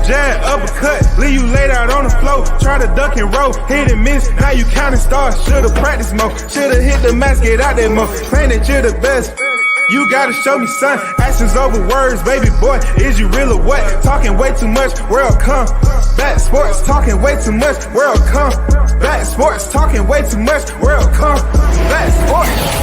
jab, uppercut, leave you laid out on the floor. Try to duck and roll, hit and miss, now you counting stars. Should've practiced more, should've hit the mask, get out there more. Claim that you're the best. You gotta show me, son. Actions over words, baby boy. Is you real or what? Talking way too much, world come. Back sports, talking way too much, world come. Back sports, talking way too much, world come. Back sports,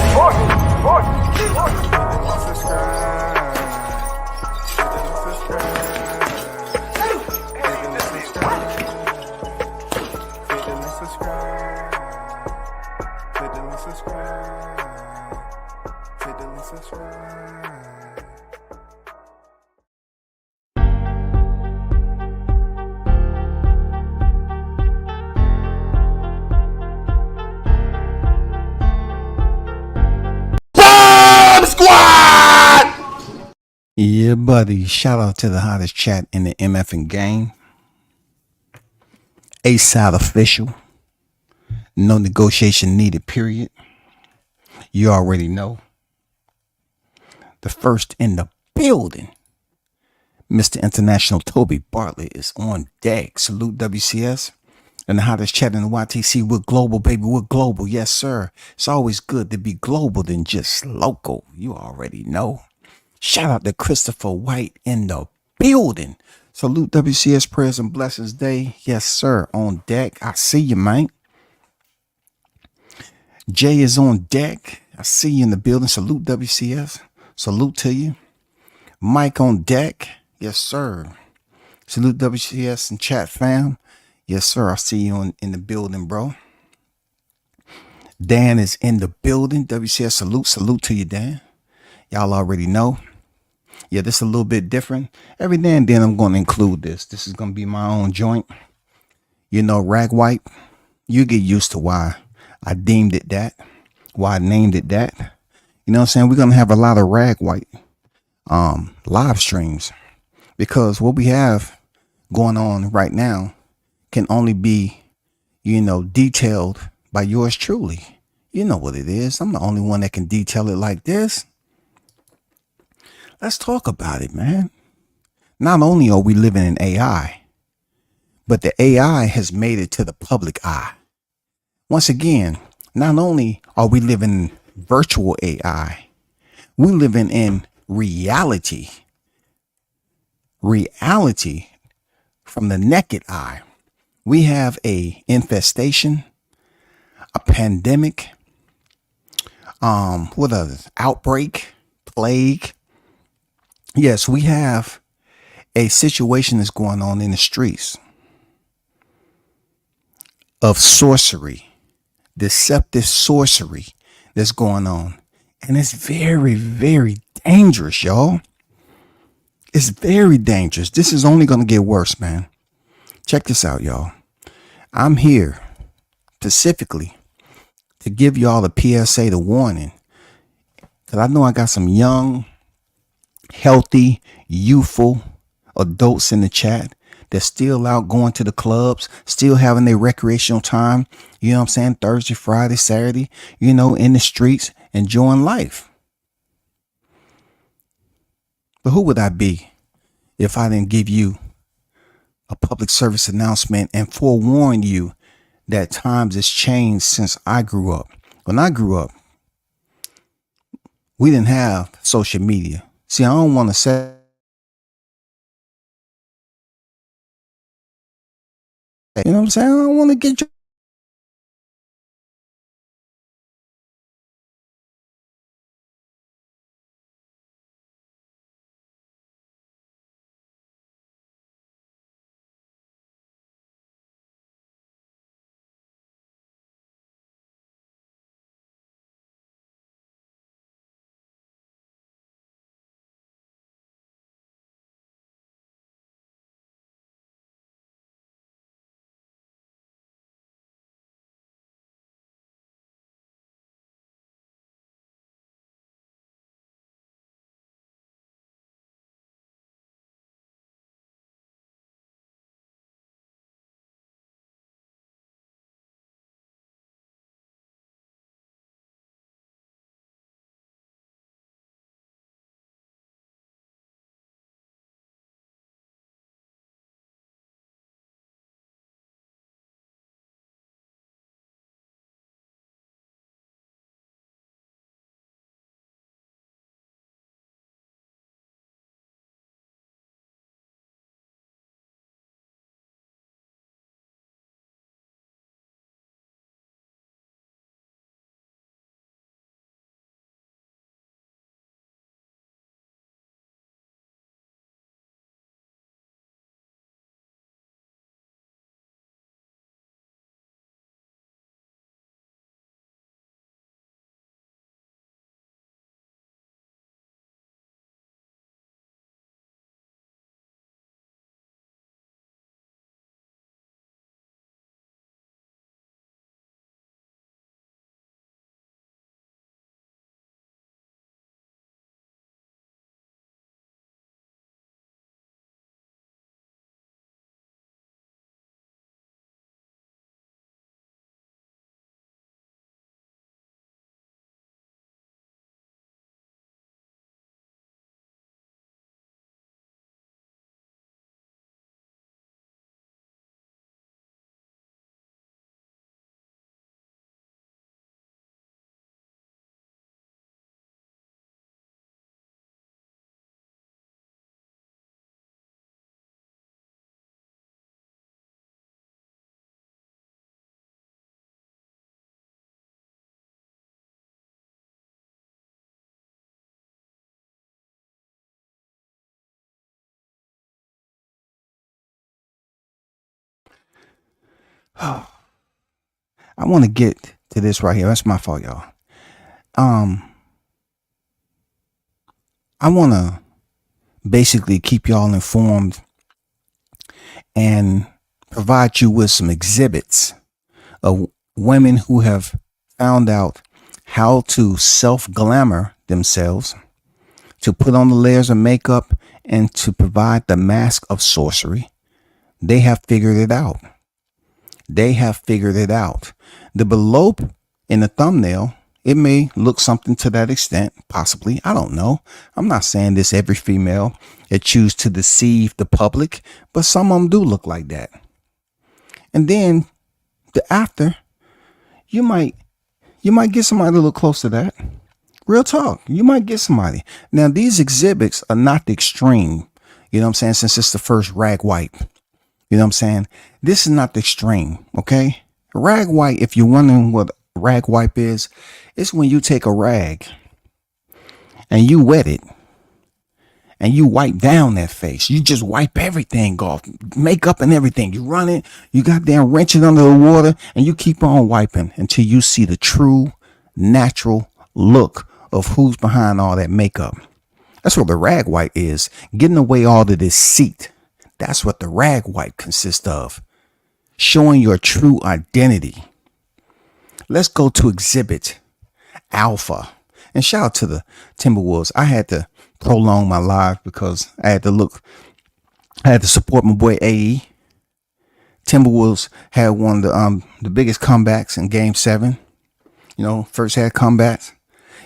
Yeah, buddy. Shout out to the hottest chat in the MFing game. A-Side official. No negotiation needed, period. You already know. The first in the building. Mr. International Toby Bartlett is on deck. Salute WCS. And the hottest chat in the YTC. We're global, baby. We're global. Yes, sir. It's always good to be global than just local. You already know. Shout out to Christopher White in the building. Salute WCS Prayers and Blessings Day. Yes, sir. On deck. I see you, man. Jay is on deck. I see you in the building. Salute WCS. Salute to you. Mike on deck. Yes, sir. Salute WCS and chat fam. Yes, sir. I see you in the building, bro. Dan is in the building. WCS salute. Salute to you, Dan. Y'all already know. Yeah, this is a little bit different. Every now and then I'm going to include this. This is going to be my own joint. You know, rag wipe. You get used to why I deemed it that. Why I named it that. You know what I'm saying? We're going to have a lot of rag wipe live streams. Because what we have going on right now can only be, you know, detailed by yours truly. You know what it is. I'm the only one that can detail it like this. Let's talk about it, man. Not only are we living in AI, but the AI has made it to the public eye. Once again, not only are we living in virtual AI, we're living in reality. Reality from the naked eye. We have a infestation, a pandemic, what others? Outbreak, plague. Yes, we have a situation that's going on in the streets of sorcery, deceptive sorcery that's going on. And it's very, very dangerous, y'all. It's very dangerous. This is only going to get worse, man. Check this out, y'all. I'm here specifically to give y'all the PSA, the warning. Because I know I got some young, healthy, youthful adults in the chat that's still out going to the clubs, still having their recreational time, you know what I'm saying, Thursday, Friday, Saturday, you know, in the streets, enjoying life. But who would I be if I didn't give you a public service announcement and forewarn you that times has changed since I grew up? When I grew up, we didn't have social media. See, I don't want to say, you know what I'm saying? I don't want to get you I want to get to this right here. That's my fault, y'all. I want to basically keep y'all informed and provide you with some exhibits of women who have found out how to self-glamour themselves, to put on the layers of makeup, and to provide the mask of sorcery. They have figured it out. They have figured it out. The below in the thumbnail, it may look something to that extent, possibly. I don't know. I'm not saying this every female that choose to deceive the public, but some of them do look like that. And then the after, you might get somebody to look close to that. Real talk. You might get somebody. Now, these exhibits are not the extreme. You know what I'm saying? Since it's the first rag wipe. You know what I'm saying? This is not the extreme. Okay? Rag wipe, if you're wondering what rag wipe is, it's when you take a rag and you wet it and you wipe down that face. You just wipe everything off, makeup and everything. You run it, you goddamn wrench it under the water, and you keep on wiping until you see the true, natural look of who's behind all that makeup. That's what the rag wipe is. Getting away all the deceit. That's what the rag wipe consists of. Showing your true identity. Let's go to exhibit Alpha. And shout out to the Timberwolves. I had to prolong my live because I had to support my boy AE. Timberwolves had one of the biggest comebacks in game 7. You know, first had comebacks.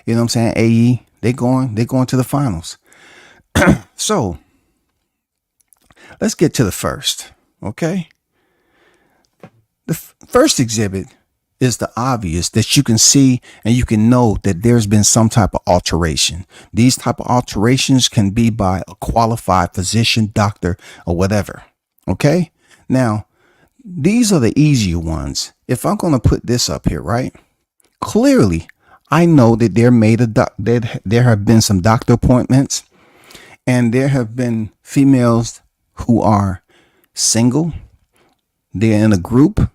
You know what I'm saying? AE, they going to the finals. So let's get to the first. Okay. The first exhibit is the obvious that you can see and you can know that there's been some type of alteration. These type of alterations can be by a qualified physician, doctor, or whatever. Okay. Now, these are the easier ones. If I'm going to put this up here, right? Clearly, I know that there have been some doctor appointments, and there have been females who are single. They're in a group.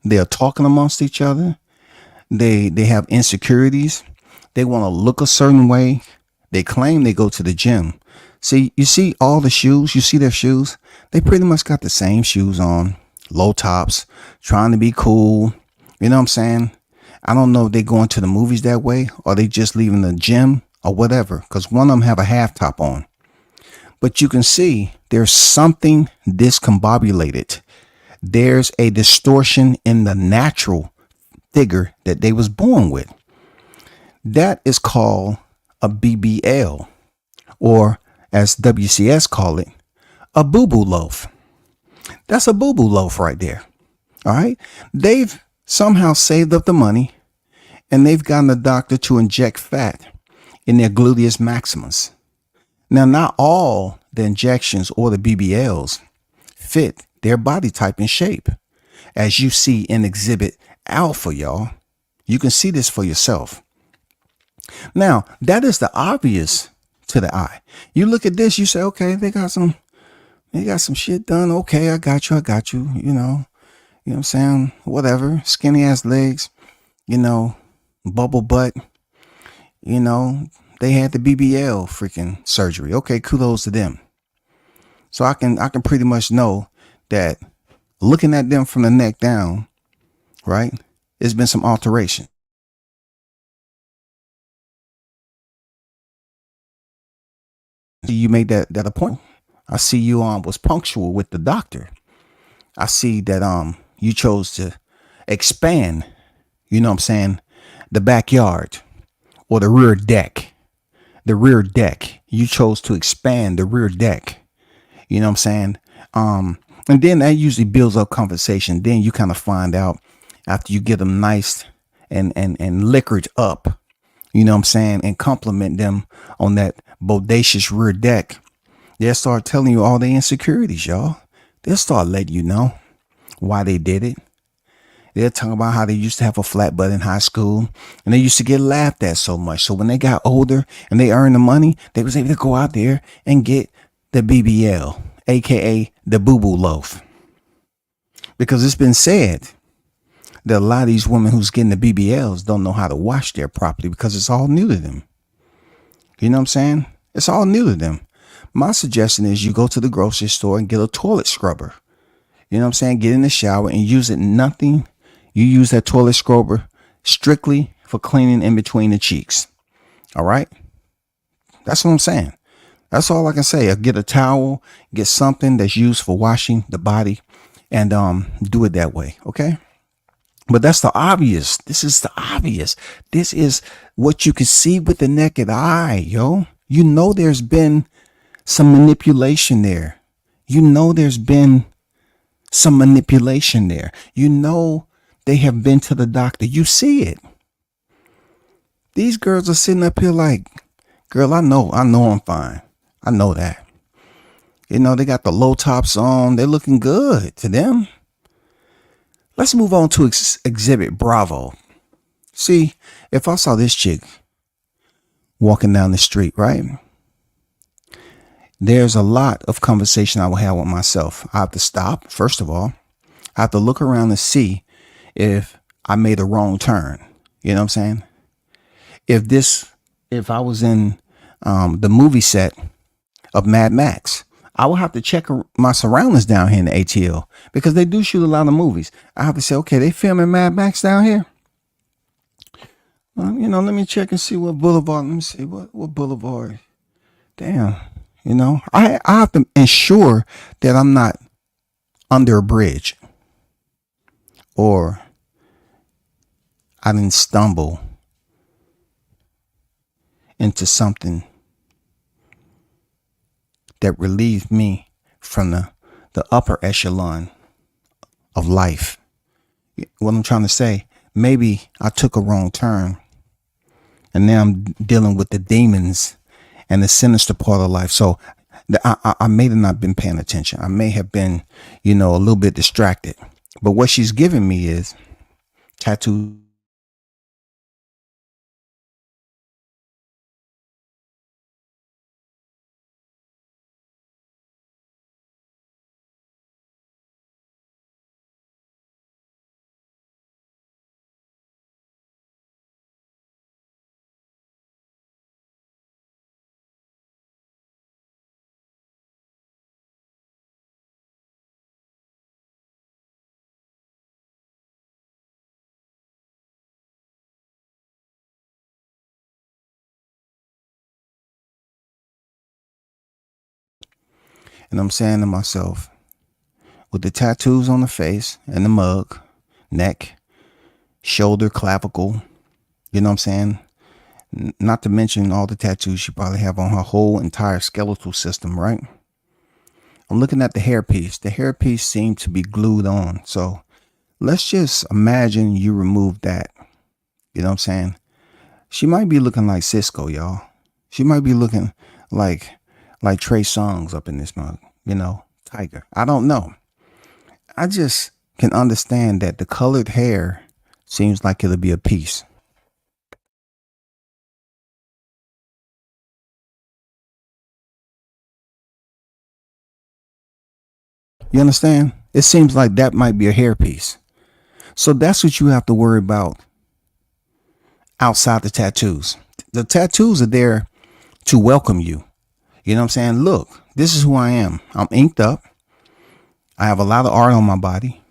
They're talking amongst each other. They have insecurities. They want to look a certain way. They claim they go to the gym. See, you see all the shoes. You see their shoes. They pretty much got the same shoes on, low tops, trying to be cool. You know what I'm saying? I don't know if they going to the movies that way or they just leaving the gym or whatever, because one of them have a half top on. But you can see there's something discombobulated. There's a distortion in the natural figure that they was born with. That is called a BBL, or as WCS call it, a boo-boo loaf. That's a boo-boo loaf right there. All right. They've somehow saved up the money and they've gotten the doctor to inject fat in their gluteus maximus. Now, not all the injections or the BBLs fit their body type and shape. As you see in exhibit Alpha, y'all, you can see this for yourself. Now, that is the obvious to the eye. You look at this, you say, okay, they got some shit done. Okay, I got you, you know what I'm saying? Whatever, skinny ass legs, you know, bubble butt, you know, they had the BBL freaking surgery. Okay, kudos to them. So I can pretty much know that looking at them from the neck down, right, there's been some alteration. You made that appointment. I see you was punctual with the doctor. I see that you chose to expand, you know what I'm saying, the backyard or the rear deck. The rear deck. You chose to expand the rear deck. You know what I'm saying? And then that usually builds up conversation. Then you kind of find out after you get them nice and liquored up, you know what I'm saying, and compliment them on that bodacious rear deck. They'll start telling you all their insecurities, y'all. They'll start letting you know why they did it. They'll talk about how they used to have a flat butt in high school and they used to get laughed at so much. So when they got older and they earned the money, they was able to go out there and get the BBL, aka the boo-boo loaf. Because it's been said that a lot of these women who's getting the BBLs don't know how to wash their property because it's all new to them. You know what I'm saying? It's all new to them. My suggestion is you go to the grocery store and get a toilet scrubber. You know what I'm saying? Get in the shower and use it. Nothing. You use that toilet scrubber strictly for cleaning in between the cheeks. All right. That's what I'm saying. That's all I can say. Get a towel, get something that's used for washing the body, and do it that way. Okay. But that's the obvious. This is the obvious. This is what you can see with the naked eye, yo. You know there's been some manipulation there. You know there's been some manipulation there. You know they have been to the doctor. You see it. These girls are sitting up here like, girl, I know I'm fine. I know that. You know, they got the low tops on. They're looking good to them. Let's move on to Exhibit Bravo. See, if I saw this chick walking down the street, right? There's a lot of conversation I will have with myself. I have to stop, first of all. I have to look around and see if I made a wrong turn. You know what I'm saying? If I was in the movie set of Mad Max, I will have to check my surroundings down here in the ATL because they do shoot a lot of movies. I have to say, okay, they filming Mad Max down here. You know, let me check and see what boulevard. Let me see what boulevard. Damn. You know, I have to ensure that I'm not under a bridge or I didn't stumble into something that relieved me from the upper echelon of life. What I'm trying to say, maybe I took a wrong turn and now I'm dealing with the demons and the sinister part of life. So I may have not been paying attention. I may have been, a little bit distracted. But what she's giving me is tattoo. And I'm saying to myself, with the tattoos on the face and the mug, neck, shoulder, clavicle, you know what I'm saying? Not to mention all the tattoos she probably have on her whole entire skeletal system, right? I'm looking at the hairpiece. The hairpiece seemed to be glued on. So let's just imagine you remove that. You know what I'm saying? She might be looking like Cisco, y'all. She might be looking like Trey Songz up in this mug, Tiger. I don't know. I just can understand that the colored hair seems like it'll be a piece. You understand? It seems like that might be a hairpiece. So that's what you have to worry about outside the tattoos. The tattoos are there to welcome you. You know what I'm saying? Look, this is who I am. I'm inked up. I have a lot of art on my body,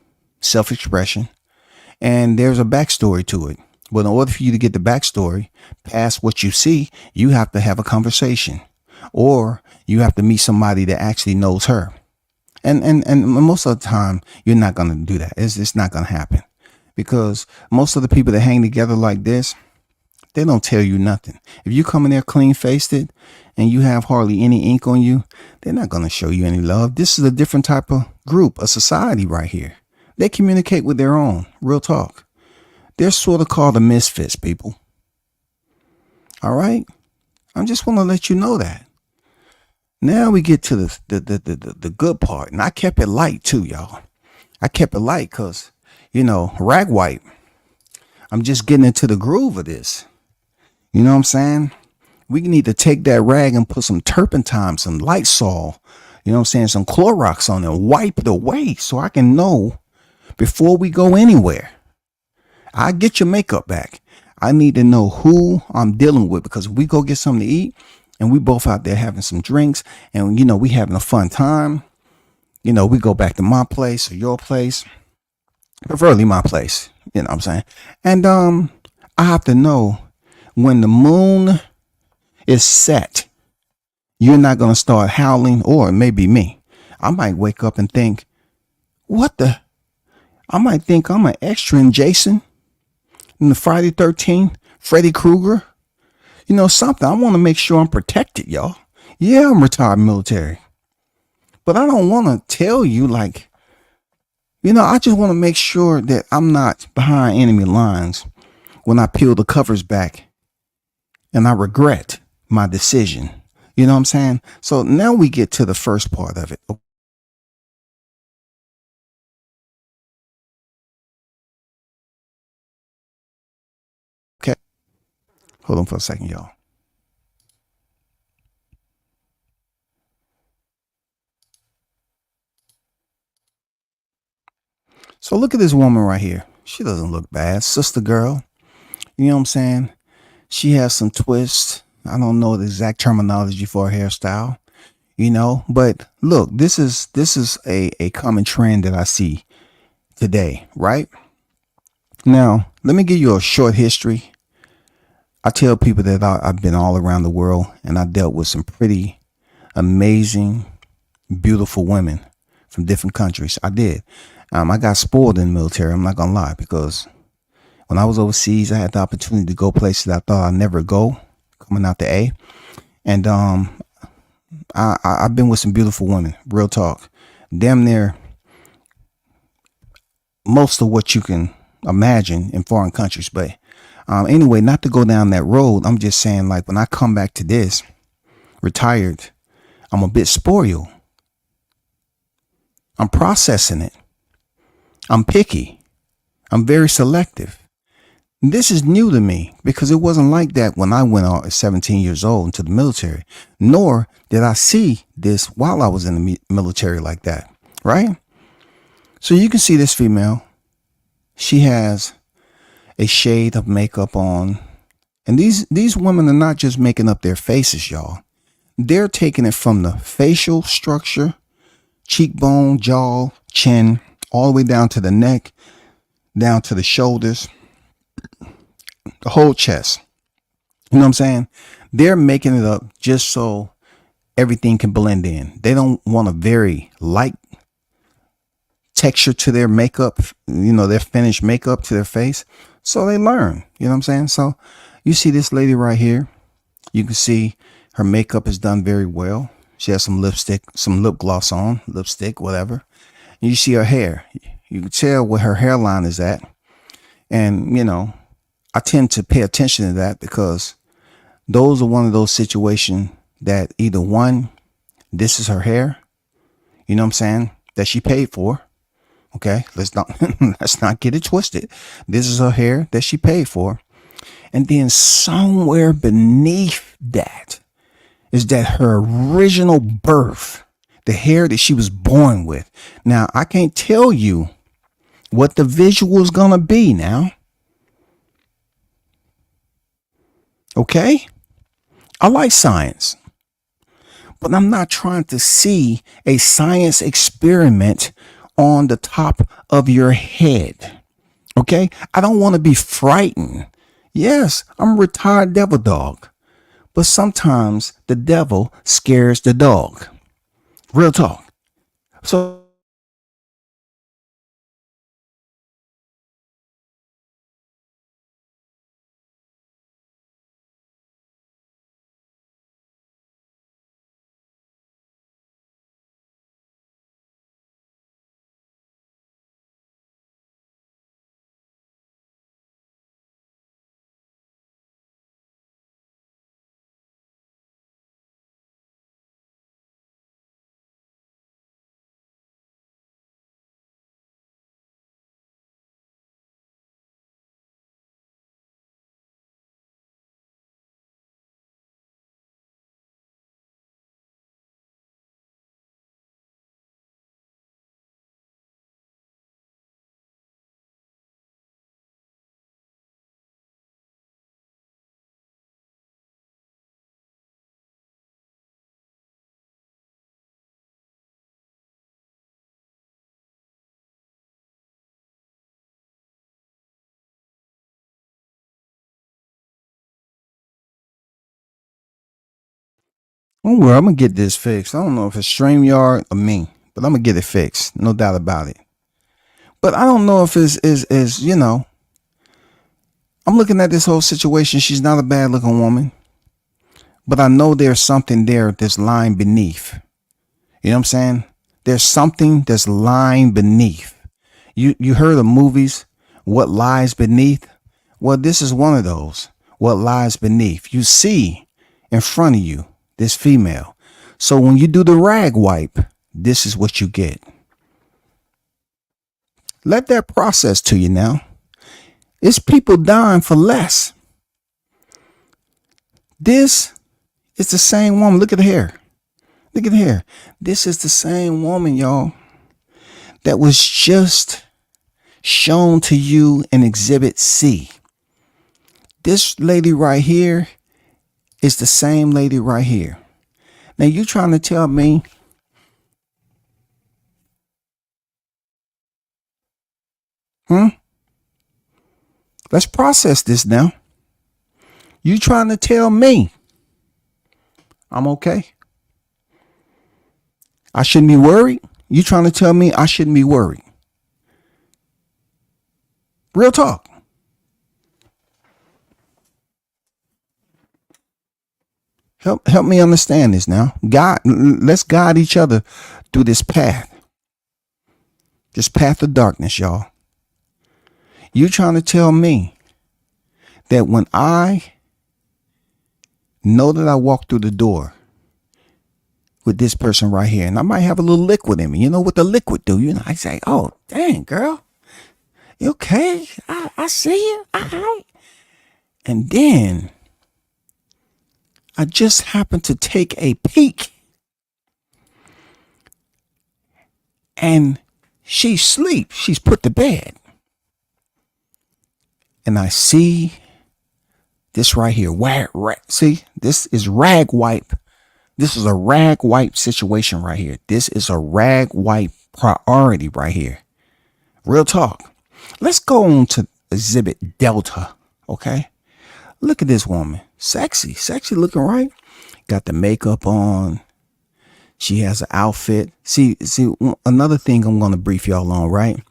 self-expression, and there's a backstory to it. But in order for you to get the backstory past what you see, you have to have a conversation or you have to meet somebody that actually knows her. And most of the time, you're not going to do that. It's not going to happen because most of the people that hang together like this, they don't tell you nothing. If you come in there clean-faced it and you have hardly any ink on you, they're not going to show you any love. This is a different type of group, a society right here. They communicate with their own, real talk. They're sort of called the misfits, people. All right? I just want to let you know that. Now we get to the good part. And I kept it light too, y'all. I kept it light because, rag white. I'm just getting into the groove of this. You know what I'm saying? We need to take that rag and put some turpentine, some Lysol, some Clorox on it and wipe it away so I can know before we go anywhere. I get your makeup back. I need to know who I'm dealing with, because if we go get something to eat and we both out there having some drinks and we having a fun time, we go back to my place or your place, preferably my place, what I'm saying? And I have to know when the moon is set, you're not going to start howling, or it may be me. I might wake up and think, what the? I might think I'm an extra in Jason in the Friday 13th, Freddy Krueger. Something. I want to make sure I'm protected, y'all. Yeah, I'm retired military. But I don't want to tell you, like, I just want to make sure that I'm not behind enemy lines when I peel the covers back and I regret my decision. You know what I'm saying? So now we get to the first part of it. Okay. Hold on for a second, y'all. So look at this woman right here. She doesn't look bad. Sister girl. You know what I'm saying? She has some twists. I don't know the exact terminology for her hairstyle, but look, this is a common trend that I see today, right? Now, let me give you a short history. I tell people that I've been all around the world and I dealt with some pretty amazing, beautiful women from different countries. I did. I got spoiled in the military. I'm not gonna lie, because when I was overseas, I had the opportunity to go places that I thought I'd never go, coming out the A. And I've been with some beautiful women, real talk. Damn near most of what you can imagine in foreign countries. But anyway, not to go down that road, I'm just saying, like, when I come back to this, retired, I'm a bit spoiled. I'm processing it. I'm picky. I'm very selective. This is new to me because it wasn't like that when I went out at 17 years old into the military, nor did I see this while I was in the military like that, right? So you can see this female. She has a shade of makeup on. And these women are not just making up their faces, y'all. They're taking it from the facial structure, cheekbone, jaw, chin, all the way down to the neck, down to the shoulders, the whole chest. You know what I'm saying? They're making it up just so everything can blend in. They don't want a very light texture to their makeup, their finished makeup to their face. So they learn, you know what I'm saying? So you see this lady right here. You can see her makeup is done very well. She has some lipstick, some lip gloss on, lipstick, whatever. And you see her hair. You can tell where her hairline is at. And, I tend to pay attention to that because those are one of those situations that either one, this is her hair, you know what I'm saying, that she paid for. Okay, let's not get it twisted. This is her hair that she paid for. And then somewhere beneath that is that her original birth, the hair that she was born with. Now, I can't tell you what the visual is going to be now. Okay? I like science, but I'm not trying to see a science experiment on the top of your head. Okay? I don't want to be frightened. Yes, I'm a retired devil dog, but sometimes the devil scares the dog. Real talk. So Don't worry, I'm gonna get this fixed. I don't know if it's StreamYard or me, but I'm gonna get it fixed. No doubt about it. But I don't know if it's is you know. I'm looking at this whole situation. She's not a bad looking woman, but I know there's something there that's lying beneath. You know what I'm saying? There's something that's lying beneath. You heard of movies, What Lies Beneath? Well, this is one of those. What lies beneath. You see in front of you this female. So when you do the rag wipe, this is what you get. Let that process to you now. It's people dying for less. This is the same woman. Look at the hair. Look at the hair. This is the same woman, y'all, that was just shown to you in Exhibit C. This lady right here is the same lady right here. Now you trying to tell me let's process this now. You trying to tell me I'm okay? I shouldn't be worried? You trying to tell me I shouldn't be worried? Real talk. Help me understand this now. God, let's guide each other through this path. This path of darkness, y'all. You trying to tell me that when I know that I walk through the door with this person right here, and I might have a little liquid in me. You know what the liquid do? You know, I say, oh, dang, girl. You okay? I see you. All right. And then I just happen to take a peek, and she's asleep. She's put to bed. And I see this right here. See, this is rag wipe. This is a rag wipe situation right here. This is a rag wipe priority right here. Real talk. Let's go on to Exhibit Delta. Okay. Look at this woman. Sexy looking, right? Got the makeup on. She has an outfit. See, another thing I'm going to brief y'all on, right?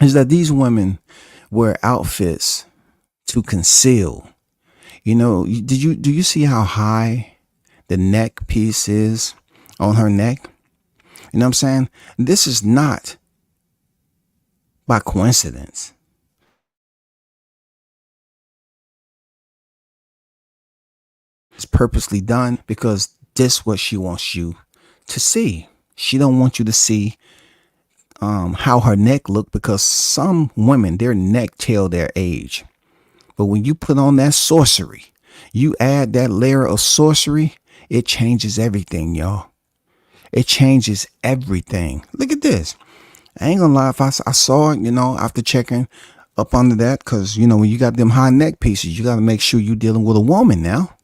Is that these women wear outfits to conceal. You know, do you see how high the neck piece is on her neck? You know what I'm saying? This is not by coincidence. It's purposely done because this is what she wants you to see. She don't want you to see how her neck look, because some women, their neck tell their age. But when you put on that sorcery, you add that layer of sorcery, it changes everything, y'all. It changes everything. Look at this. I ain't gonna lie, if I saw it, you know, after checking up under that, because, you know, when you got them high neck pieces, you got to make sure you're dealing with a woman now.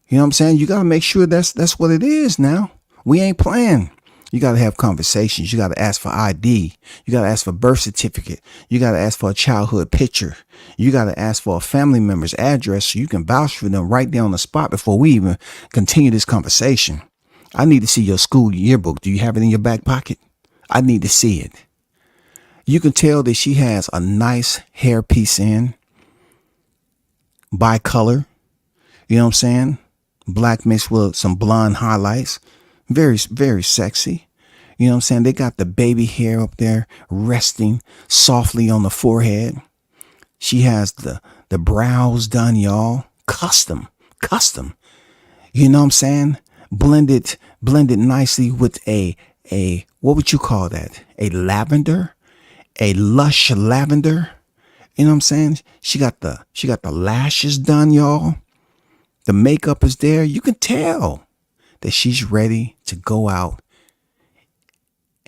You know what I'm saying? You got to make sure that's what it is now. We ain't playing. You got to have conversations. You got to ask for ID. You got to ask for birth certificate. You got to ask for a childhood picture. You got to ask for a family member's address so you can vouch for them right there on the spot before we even continue this conversation. I need to see your school yearbook. Do you have it in your back pocket? I need to see it. You can tell that she has a nice hair piece in, bi-color. You know what I'm saying? Black mixed with some blonde highlights. Very, very sexy. You know what I'm saying? They got the baby hair up there resting softly on the forehead. She has the brows done, y'all. Custom. You know what I'm saying? Blended nicely with a what would you call that? A lavender, a lush lavender. You know what I'm saying? She got the lashes done, y'all. The makeup is there. You can tell that she's ready to go out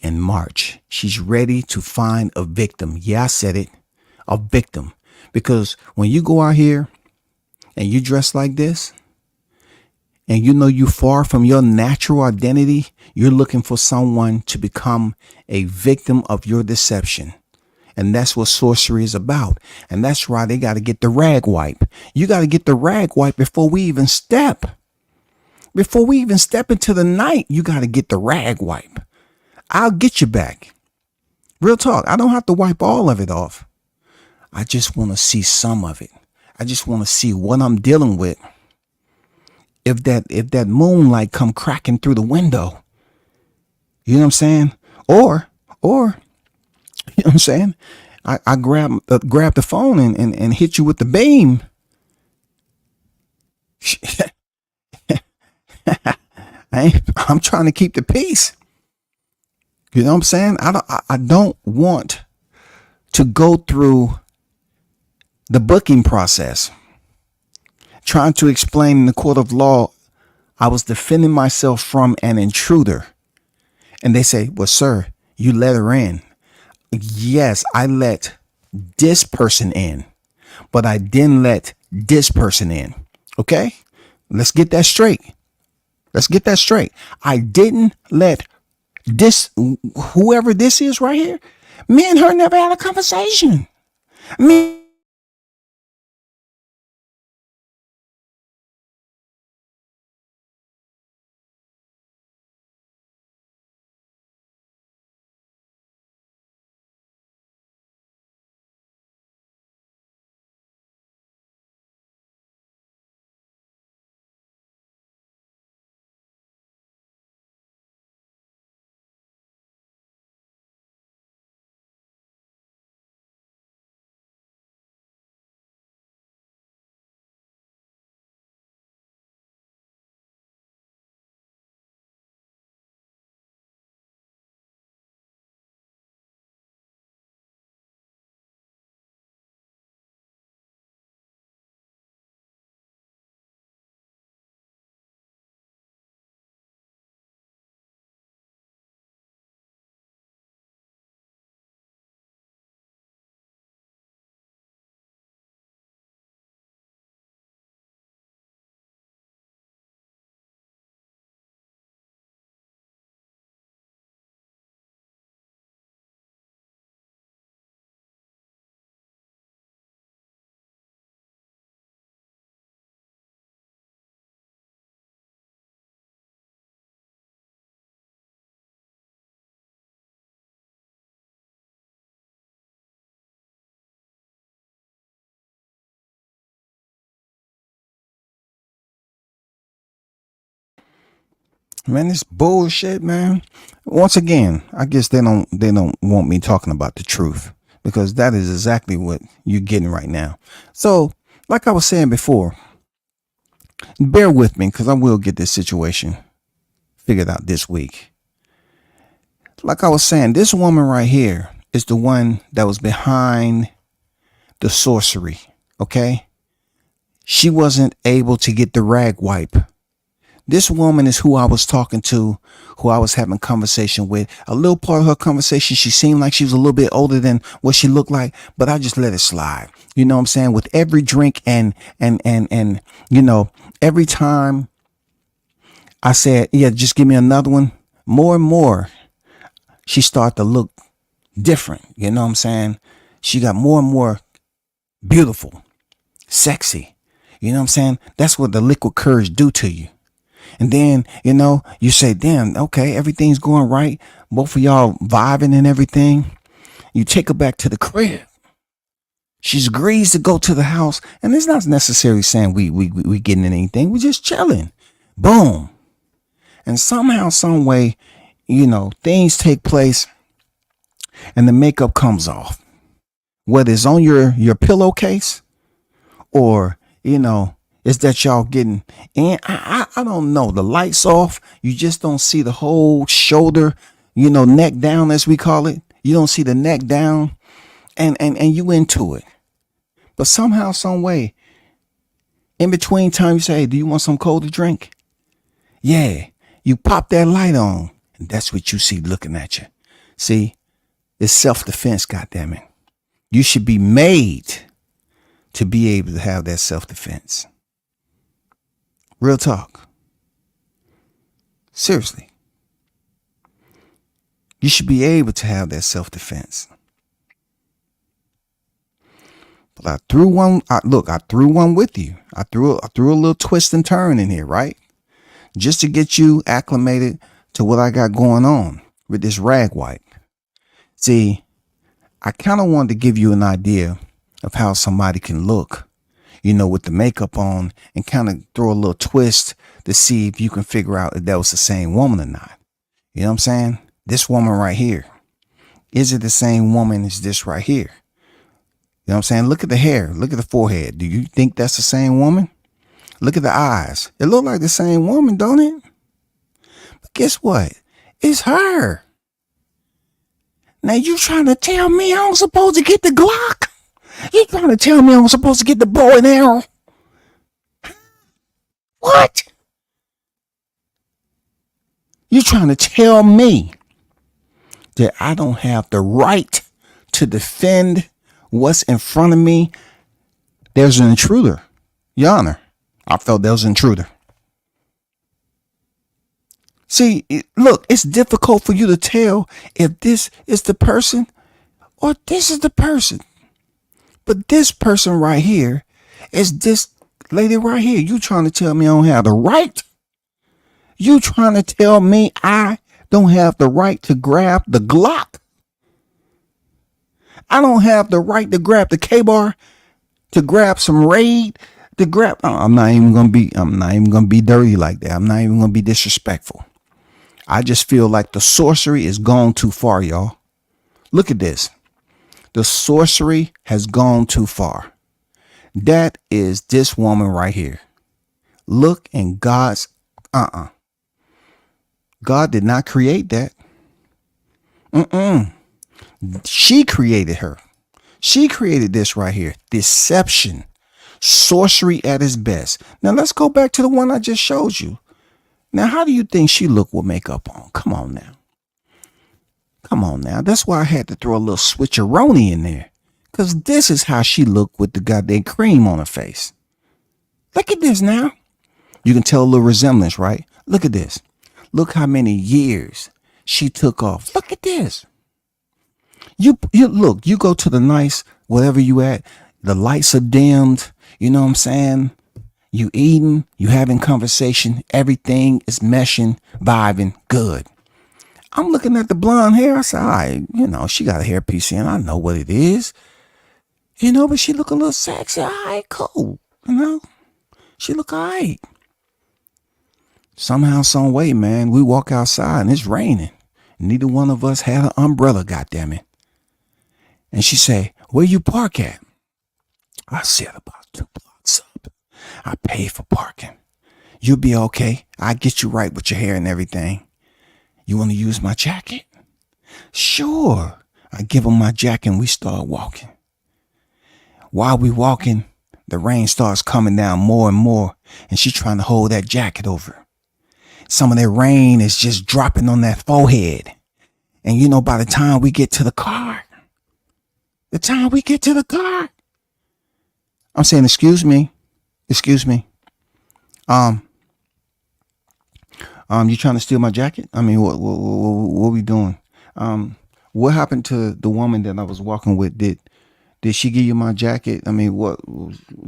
and march. She's ready to find a victim. Yeah, I said it, a victim. Because when you go out here and you dress like this, and you know you far from your natural identity, you're looking for someone to become a victim of your deception. And that's what sorcery is about. And that's why they got to get the rag wipe. You got to get the rag wipe before we even step. Before we even step into the night, you got to get the rag wipe. I'll get you back. Real talk. I don't have to wipe all of it off. I just want to see some of it. I just want to see what I'm dealing with. If that moonlight come cracking through the window, you know what I'm saying? Or, you know what I'm saying? I grab the phone and hit you with the beam. I'm trying to keep the peace. You know what I'm saying? I don't want to go through the booking process, trying to explain in the court of law I was defending myself from an intruder. And they say, well, sir, you let her in. Yes, I let this person in, but I didn't let this person in. Okay? Let's get that straight. I didn't let this, whoever this is right here, me and her never had a conversation. Me. Man, this bullshit, man. Once again, I guess they don't want me talking about the truth, because that is exactly what you're getting right now. So, like I was saying before, bear with me because I will get this situation figured out this week. Like I was saying, this woman right here is the one that was behind the sorcery. Okay? She wasn't able to get the rag wipe. This woman is who I was talking to, who I was having conversation with. A little part of her conversation, she seemed like she was a little bit older than what she looked like, but I just let it slide. You know what I'm saying? With every drink and you know, every time I said, yeah, just give me another one, more and more, she started to look different. You know what I'm saying? She got more and more beautiful, sexy. You know what I'm saying? That's what the liquid courage do to you. And then, you know, you say, damn, okay, everything's going right. Both of y'all vibing and everything. You take her back to the crib. She agrees to go to the house. And it's not necessarily saying we getting anything. We're just chilling. Boom. And somehow, some way, you know, things take place and the makeup comes off. Whether it's on your pillowcase or, you know, it's that y'all getting in. I don't know. The lights off. You just don't see the whole shoulder, you know, neck down, as we call it. You don't see the neck down, and you into it. But somehow, some way, in between time, you say, hey, do you want some cold to drink? Yeah. You pop that light on, and that's what you see looking at you. See, it's self-defense, goddammit. You should be made to be able to have that self-defense. Real talk. Seriously. You should be able to have that self-defense. But I threw one with you. I threw a little twist and turn in here, right? just to get you acclimated to what I got going on with this rag wipe. See, I kind of wanted to give you an idea of how somebody can look, with the makeup on, and kind of throw a little twist to see if you can figure out if that was the same woman or not. You know what I'm saying? This woman right here. Is it the same woman as this right here? You know what I'm saying? Look at the hair. Look at the forehead. Do you think that's the same woman? Look at the eyes. It look like the same woman, don't it? But guess what? It's her. Now you trying to tell me I'm supposed to get the Glock? You trying to tell me I'm supposed to get the bow and arrow? What? You trying to tell me that I don't have the right to defend what's in front of me? There's an intruder. Your Honor, I felt there was an intruder. See, look, it's difficult for you to tell if this is the person or this is the person. But this person right here is this lady right here. You trying to tell me I don't have the right? You trying to tell me I don't have the right to grab the Glock? I don't have the right to grab the K-bar, to grab some raid, to grab. I'm not even gonna be dirty like that. I'm not even gonna be disrespectful. I just feel like the sorcery is gone too far, y'all. Look at this. The sorcery has gone too far. That is this woman right here. Look in God's God did not create that. She created her. She created this right here. Deception. Sorcery at its best. Now let's go back to the one I just showed you. Now, how do you think she looked with makeup on? Come on now. Come on now. That's why I had to throw a little switcheroni in there. Because this is how she looked with the goddamn cream on her face. Look at this now. You can tell a little resemblance, right? Look at this. Look how many years she took off. Look at this. You look, you go to the nice, wherever you at, the lights are dimmed. You know what I'm saying? You eating, you having conversation. Everything is meshing, vibing, good. I'm looking at the blonde hair. I said, all right, she got a hairpiece in. I know what it is. But she look a little sexy. All right, cool. She look all right. Somehow, some way, man, we walk outside and it's raining. Neither one of us had an umbrella, goddammit. And she say, where you park at? I said, about 2 blocks up. I paid for parking. You'll be okay. I get you right with your hair and everything. You want to use my jacket? Sure. I give him my jacket and we start walking. While we walking, the rain starts coming down more and more, and she trying to hold that jacket over. Some of that rain is just dropping on that forehead. And by the time we get to the car, I'm saying, excuse me. You trying to steal my jacket? I mean, what we doing? What happened to the woman that I was walking with? Did she give you my jacket? I mean, what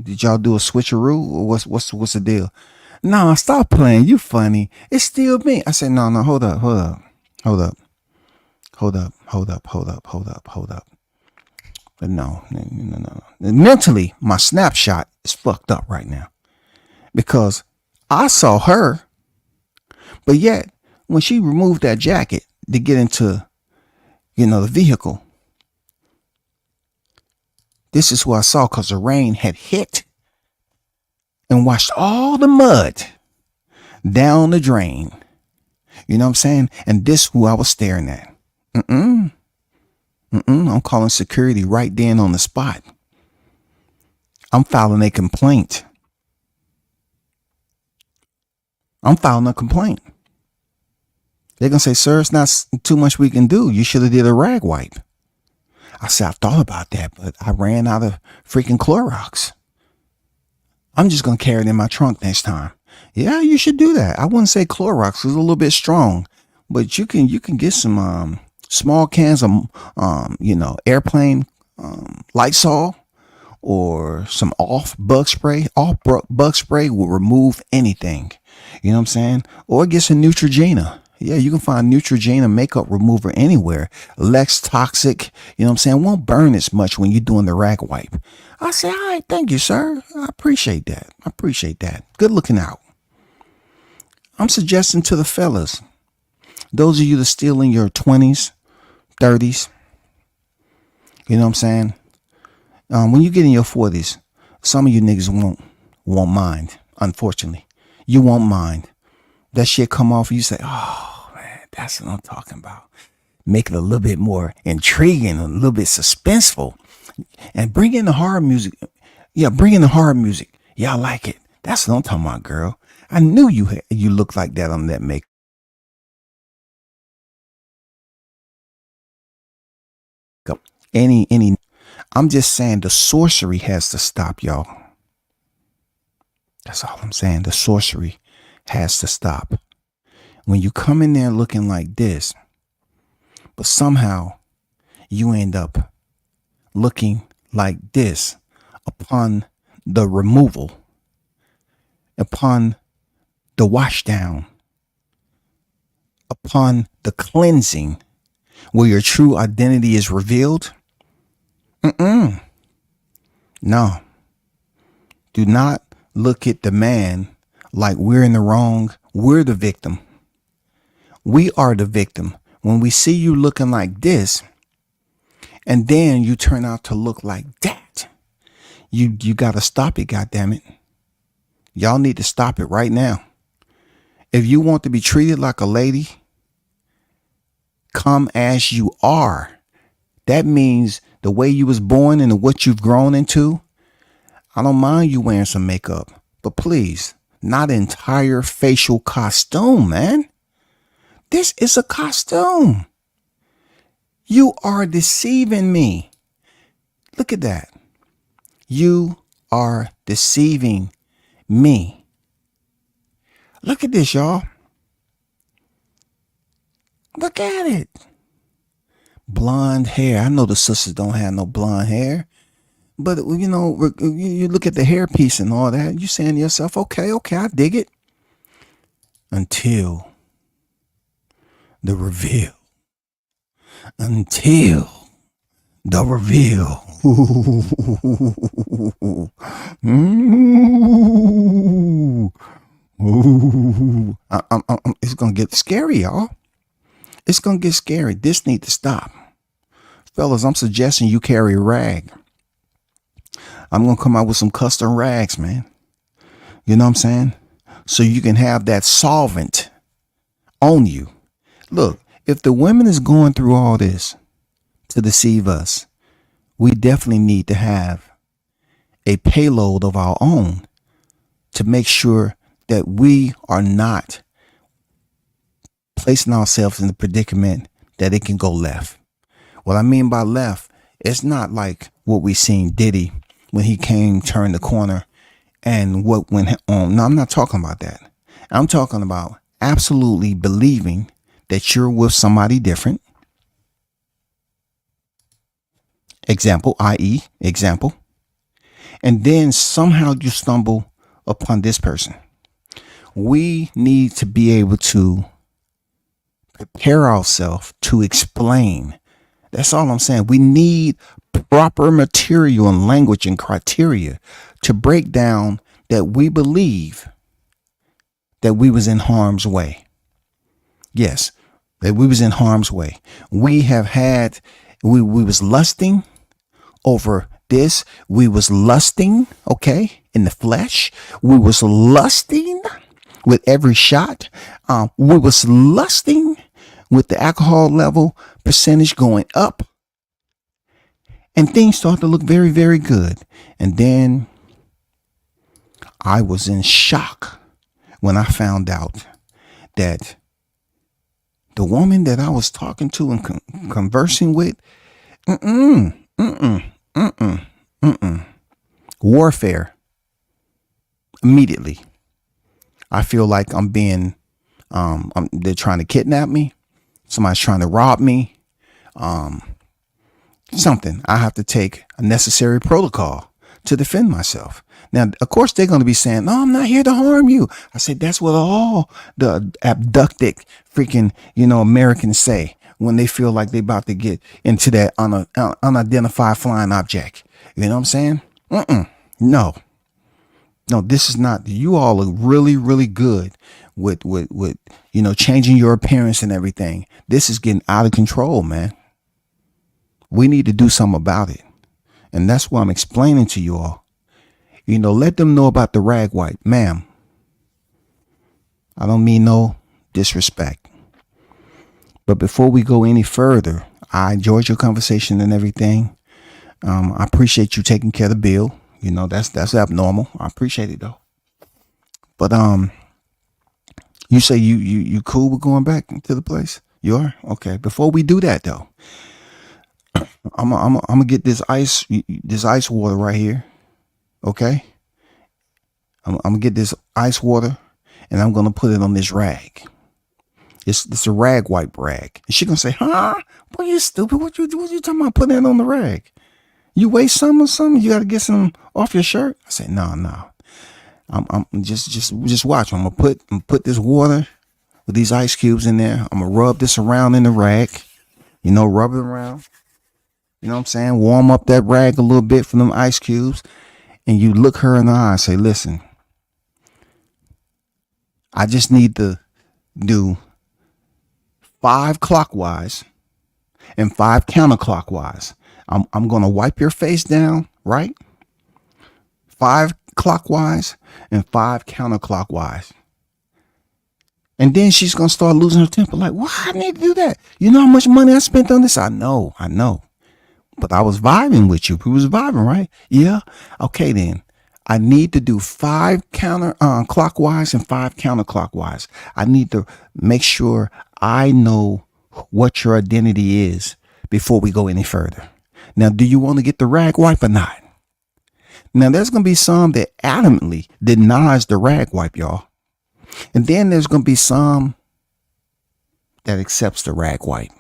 did y'all do a switcheroo or what's the deal? No, stop playing. You funny. It's still me. I said, no, hold up. But no. Mentally, my snapshot is fucked up right now because I saw her, but yet when she removed that jacket to get into, the vehicle, this is who I saw because the rain had hit and washed all the mud down the drain. You know what I'm saying? And this who I was staring at. I'm calling security right then on the spot. I'm filing a complaint. They're going to say, sir, it's not too much we can do. You should have did a rag wipe. I said, I thought about that, but I ran out of freaking Clorox. I'm just going to carry it in my trunk next time. Yeah, you should do that. I wouldn't say Clorox. It's a little bit strong, but you can get some small cans of, airplane Lysol or some off bug spray. Off bug spray will remove anything. You know what I'm saying? Or get some Neutrogena. Yeah, you can find Neutrogena makeup remover anywhere. Less toxic. You know what I'm saying? Won't burn as much when you're doing the rag wipe. I say, all right, thank you, sir. I appreciate that. I appreciate that. Good looking out. I'm suggesting to the fellas, those of you that still in your 20s, 30s, you know what I'm saying? When you get in your 40s, some of you niggas won't mind, unfortunately. You won't mind. That shit come off, you say, oh, man, that's what I'm talking about. Make it a little bit more intriguing, a little bit suspenseful. And bring in the horror music. Yeah, bring in the horror music. Y'all like it. That's what I'm talking about, girl. I knew you looked like that on that makeup. Any I'm just saying the sorcery has to stop, y'all. That's all I'm saying. The sorcery has to stop. When you come in there looking like this, but somehow you end up looking like this upon the removal, upon the wash down, upon the cleansing, where your true identity is revealed. No. Do not look at the man like we're in the wrong. We're the victim. We are the victim. When we see you looking like this, and then you turn out to look like that, you got to stop it, goddammit. Y'all need to stop it right now. If you want to be treated like a lady, come as you are. That means the way you was born and what you've grown into. I don't mind you wearing some makeup, but please, not entire facial costume, man. This is a costume. You are deceiving me. Look at that. You are deceiving me. Look at this, y'all. Look at it. Blonde hair. I know the sisters don't have no blonde hair. But, you know, you look at the hairpiece and all that. You're saying to yourself, okay, I dig it. Until the reveal. Until the reveal. It's going to get scary, y'all. It's going to get scary. This needs to stop. Fellas, I'm suggesting you carry a rag. I'm going to come out with some custom rags, man. You know what I'm saying? So you can have that solvent on you. Look, if the women is going through all this to deceive us, we definitely need to have a payload of our own to make sure that we are not placing ourselves in the predicament that it can go left. What I mean by left, it's not like what we seen Diddy when he turned the corner and what went on. No, I'm not talking about that. I'm talking about absolutely believing that you're with somebody different. Example, i.e. example. And then somehow you stumble upon this person. We need to be able to prepare ourselves to explain. That's all I'm saying. We need proper material and language and criteria to break down that we believe that we was in harm's way. Yes, that we was in harm's way. We was lusting over this. We was lusting, okay, in the flesh. We was lusting with every shot. We was lusting with the alcohol level percentage going up. And things start to look very, very good. And then I was in shock when I found out that the woman that I was talking to and conversing with, warfare. Immediately. I feel like I'm being, they're trying to kidnap me. Somebody's trying to rob me. Something. I have to take a necessary protocol to defend myself. Now, of course, they're going to be saying, no, I'm not here to harm you. I said, that's what all the abducted freaking, Americans say when they feel like they about to get into that unidentified flying object. You know what I'm saying? No, no, this is not. You all look really, really good with changing your appearance and everything. This is getting out of control, man. We need to do something about it. And that's what I'm explaining to you all. Let them know about the rag wipe. Ma'am, I don't mean no disrespect. But before we go any further, I enjoyed your conversation and everything. I appreciate you taking care of the bill. That's abnormal. I appreciate it though. But you say you cool with going back to the place? You are? Okay. Before we do that though, I'm gonna get this ice water right here. Okay? I'm gonna get this ice water and I'm gonna put it on this rag. It's a rag wipe rag. And she gonna say, huh? Boy, you stupid. What you talking about putting that on the rag? You waste some or something? You gotta get some off your shirt? I say, no. I'm just watch. I'm gonna put this water with these ice cubes in there. I'm gonna rub this around in the rag. Rub it around. You know what I'm saying? Warm up that rag a little bit for them ice cubes. And you look her in the eye and say, listen, I just need to do 5 clockwise and 5 counterclockwise. I'm going to wipe your face down, right? 5 clockwise and 5 counterclockwise. And then she's going to start losing her temper. Like, why I need to do that? You know how much money I spent on this? I know. But I was vibing with you. We was vibing, right? Yeah. Okay, then. I need to do 5 clockwise and 5 counterclockwise. I need to make sure I know what your identity is before we go any further. Now, do you want to get the rag wipe or not? Now, there's going to be some that adamantly denies the rag wipe, y'all. And then there's going to be some that accepts the rag wipe.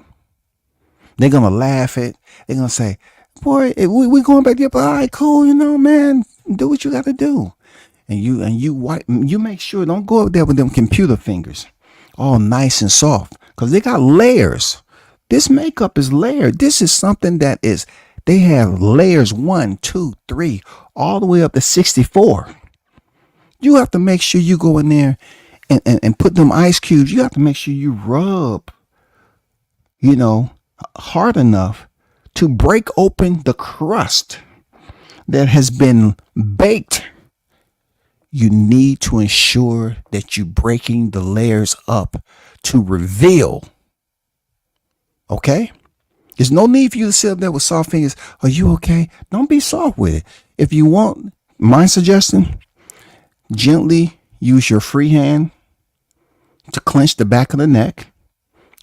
They're going to laugh at, they're going to say, boy, we going back there, but all right, cool, man, do what you got to do. And you wipe, you make sure, don't go up there with them computer fingers, all nice and soft, because they got layers. This makeup is layered. This is something that is, they have layers 1, 2, 3, all the way up to 64. You have to make sure you go in there and put them ice cubes. You have to make sure you rub, hard enough to break open the crust that has been baked. You need to ensure that you're breaking the layers up to reveal. Okay? There's no need for you to sit up there with soft fingers. Are you okay? Don't be soft with it. If you want, my suggestion, gently use your free hand to clench the back of the neck.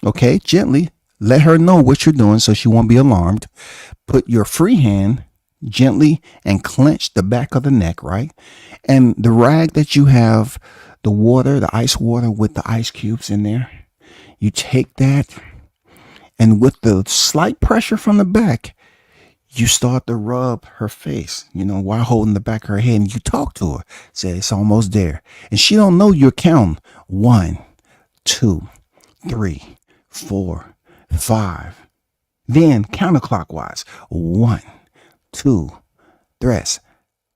Okay? Gently. Let her know what you're doing so she won't be alarmed. Put your free hand gently and clench the back of the neck, right? And the rag that you have, the water, the ice water with the ice cubes in there, you take that and with the slight pressure from the back, you start to rub her face, while holding the back of her head, and you talk to her. Say, it's almost there. And she don't know you're counting 1, 2, 3, 4, 5. Then counterclockwise. 1, 2, 3,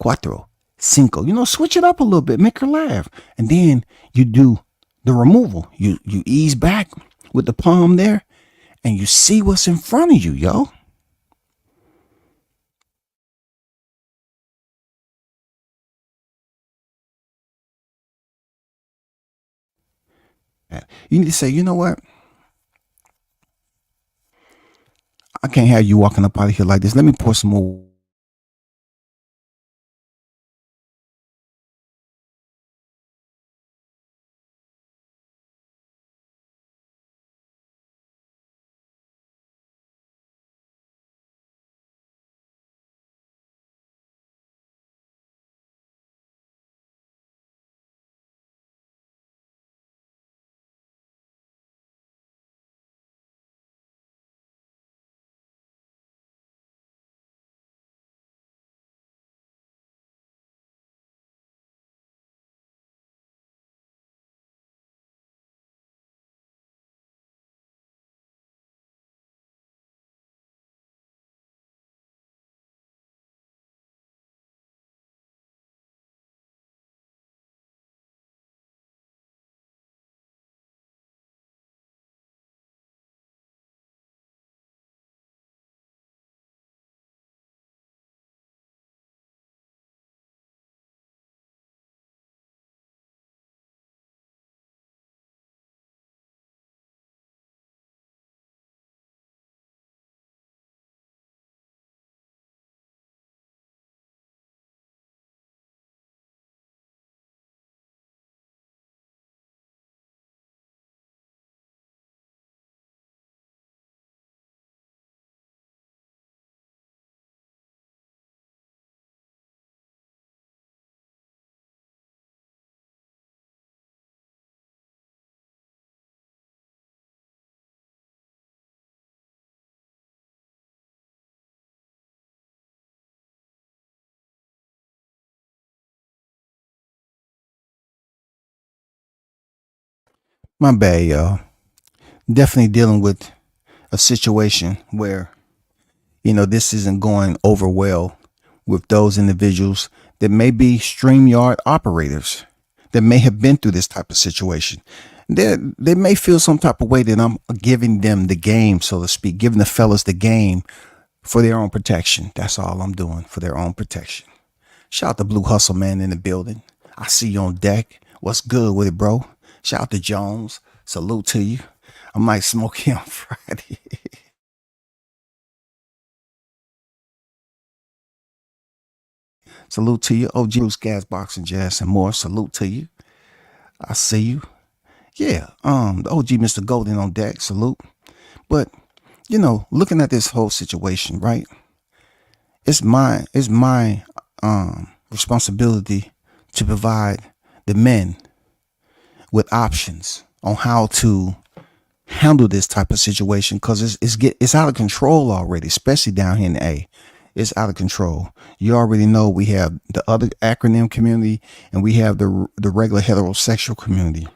4, 5. Switch it up a little bit, make her laugh. And then you do the removal. You ease back with the palm there and you see what's in front of you, yo. You need to say, you know what? I can't have you walking up out of here like this. Let me pour some more My bad, y'all. Definitely dealing with a situation where, this isn't going over well with those individuals that may be StreamYard operators that may have been through this type of situation. They may feel some type of way that I'm giving them the game, so to speak, giving the fellas the game for their own protection. That's all I'm doing, for their own protection. Shout out to Blue Hustle Man in the building. I see you on deck. What's good with it, bro? Shout out to Jones. Salute to you. I might smoke you on Friday. Salute to you. OG Bruce Gas Boxing Jazz and more. Salute to you. I see you. Yeah. The OG Mr. Golden on deck. Salute. But, looking at this whole situation, right? It's my responsibility to provide the men with options on how to handle this type of situation, because it's out of control already, especially down here in the A. It's out of control. You already know we have the other acronym community and we have the regular heterosexual community.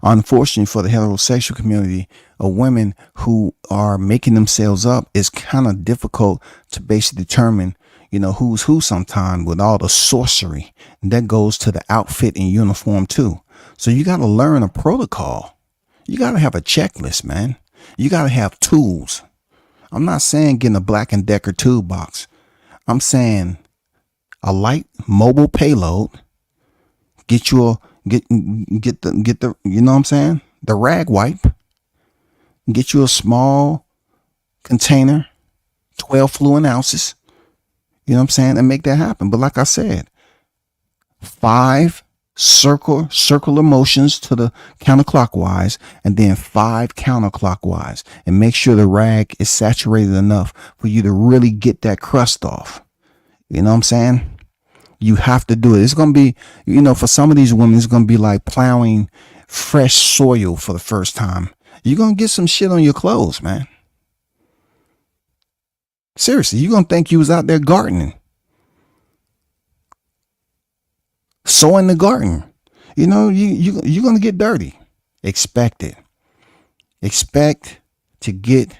Unfortunately for the heterosexual community, women who are making themselves up, it's kind of difficult to basically determine, who's who sometime with all the sorcery. And that goes to the outfit and uniform too. So you got to learn a protocol. You got to have a checklist, man. You got to have tools. I'm not saying getting a Black & Decker toolbox. I'm saying a light mobile payload. Get the you know what I'm saying? The rag wipe. Get you a small container, 12 fluid ounces. You know what I'm saying? And make that happen. But like I said, 5 circular motions to the counterclockwise and then 5 counterclockwise, and make sure the rag is saturated enough for you to really get that crust off. You know what I'm saying? You have to do it. It's going to be, for some of these women, it's going to be like plowing fresh soil for the first time. You're going to get some shit on your clothes, man. Seriously, you're going to think you was out there gardening. Sowing the garden. You're going to get dirty. Expect it. Expect to get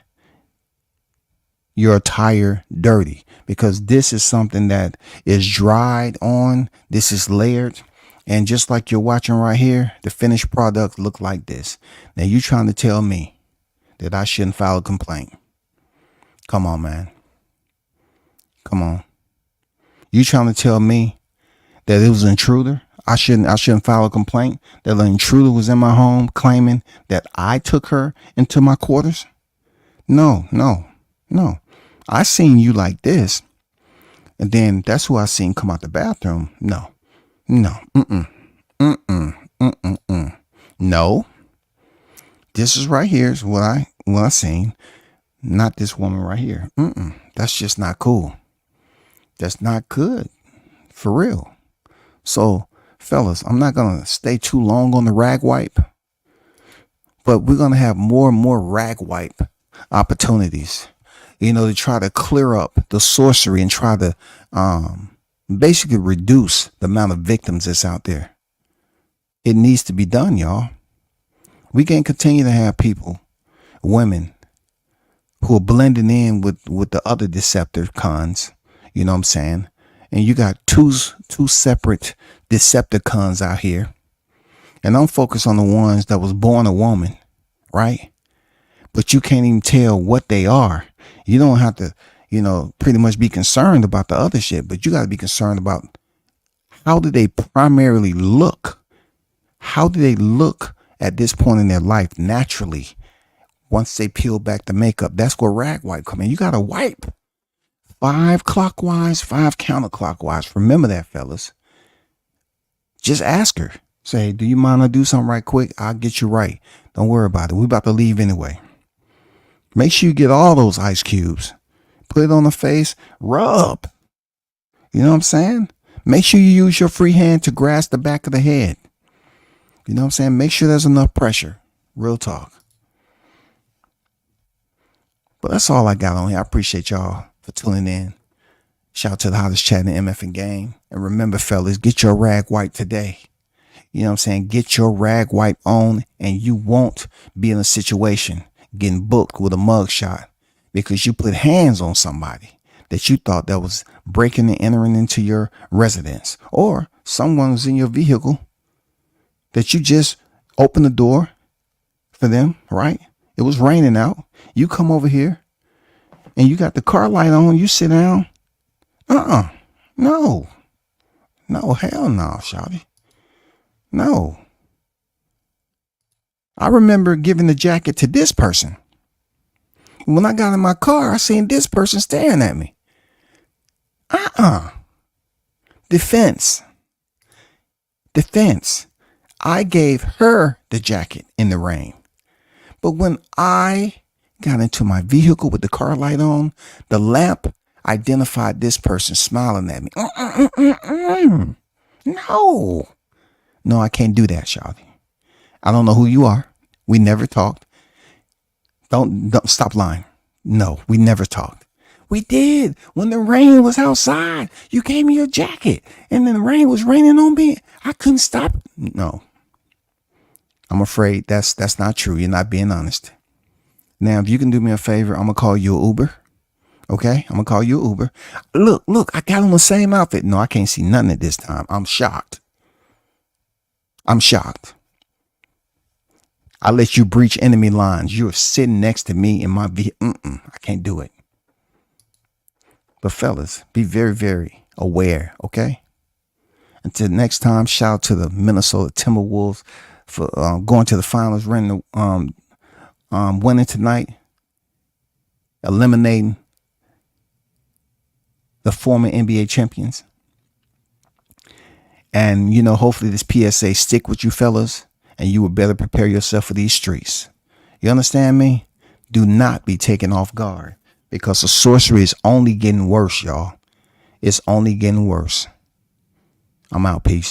your attire dirty, because this is something that is dried on. This is layered. And just like you're watching right here, the finished product look like this. Now you trying to tell me that I shouldn't file a complaint? Come on, man. Come on. You trying to tell me that it was an intruder? I shouldn't file a complaint that an intruder was in my home claiming that I took her into my quarters? No. I seen you like this, and then that's who I seen come out the bathroom. No. No. This is right here is what I seen. Not this woman right here. That's just not cool. That's not good. For real. So, fellas, I'm not going to stay too long on the rag wipe, but we're going to have more and more rag wipe opportunities, to try to clear up the sorcery and try to basically reduce the amount of victims that's out there. It needs to be done, y'all. We can't continue to have women who are blending in with the other Decepticons. You know what I'm saying? And you got two separate Decepticons out here. And I'm focused on the ones that was born a woman, right? But you can't even tell what they are. You don't have to, pretty much be concerned about the other shit, but you got to be concerned about how do they primarily look? How do they look at this point in their life naturally once they peel back the makeup? That's where rag wipe come in. You got to wipe 5 clockwise, 5 counterclockwise. Remember that, fellas. Just ask her. Say, do you mind I do something right quick? I'll get you right. Don't worry about it. We're about to leave anyway. Make sure you get all those ice cubes. Put it on the face. Rub. You know what I'm saying? Make sure you use your free hand to grasp the back of the head. You know what I'm saying? Make sure there's enough pressure. Real talk. But that's all I got on here. I appreciate y'all for tuning in. Shout out to the hottest chat in the MF and game. And remember, fellas, get your rag wipe today. You know what I'm saying? Get your rag wipe on, and you won't be in a situation getting booked with a mugshot because you put hands on somebody that you thought that was breaking and entering into your residence, or someone was in your vehicle that you just opened the door for them, right? It was raining out. You come over here and you got the car light on. You sit down. No. No, hell no, shawty. No. I remember giving the jacket to this person. When I got in my car, I seen this person staring at me. Defense. I gave her the jacket in the rain. But when I got into my vehicle with the car light on, the lamp identified this person smiling at me. No, I can't do that, shawty. I don't know who you are. We never talked. Don't stop lying. No, we never talked. We did. When the rain was outside, you gave me your jacket, and then the rain was raining on me. I couldn't stop. No, I'm afraid that's not true. You're not being honest. Now, if you can do me a favor, I'm gonna call you an Uber. Okay, I'm gonna call you an Uber. Look, I got on the same outfit. No, I can't see nothing at this time. I'm shocked. I let you breach enemy lines. You're sitting next to me in my vehicle. I can't do it. But fellas, be very, very aware, okay? Until next time, shout out to the Minnesota Timberwolves for going to the finals, winning tonight, eliminating the former NBA champions. And, hopefully this PSA stick with you fellas, and you will better prepare yourself for these streets. You understand me? Do not be taken off guard, because the sorcery is only getting worse, y'all. It's only getting worse. I'm out. Peace.